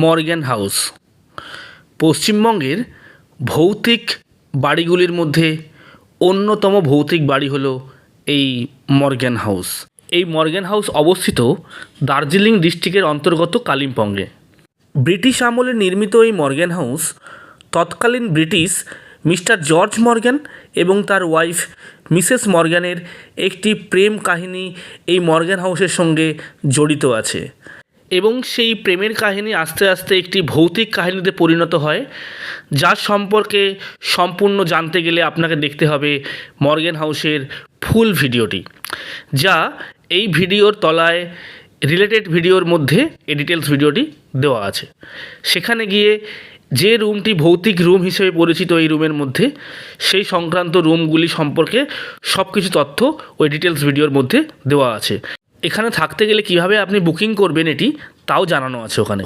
Morgan house পশ্চিমবঙ্গের ভৌতিক বাড়িগুলির মধ্যে অন্যতম ভৌতিক বাড়ি হলো এই মর্গ্যান হাউস। এই মর্গ্যান হাউস অবস্থিত দার্জিলিং ডিস্ট্রিক্টের অন্তর্গত কালিম্পংয়ে। ব্রিটিশ আমলে নির্মিত এই মর্গ্যান হাউস তৎকালীন ব্রিটিশ মিস্টার জর্জ মর্গ্যান এবং তার ওয়াইফ মিসেস মর্গ্যানের একটি প্রেম কাহিনী এই মর্গ্যান হাউসের সঙ্গে জড়িত আছে এবং সেই প্রেমের কাহিনী আস্তে আস্তে একটি ভৌতিক কাহিনীতে পরিণত হয়, যার সম্পর্কে সম্পূর্ণ জানতে গেলে আপনাকে দেখতে হবে মর্গ্যান হাউসের ফুল ভিডিওটি, যা এই ভিডিওর তলায় রিলেটেড ভিডিওর মধ্যে এই ডিটেলস ভিডিওটি দেওয়া আছে। সেখানে গিয়ে যে রুমটি ভৌতিক রুম হিসেবে পরিচিত এই রুমের মধ্যে, সেই সংক্রান্ত রুমগুলি সম্পর্কে সব কিছু তথ্য ওই ডিটেলস ভিডিওর মধ্যে দেওয়া আছে। এখানে থাকতে গেলে কিভাবে আপনি বুকিং করবেন এটি তাও জানানো আছে ওখানে।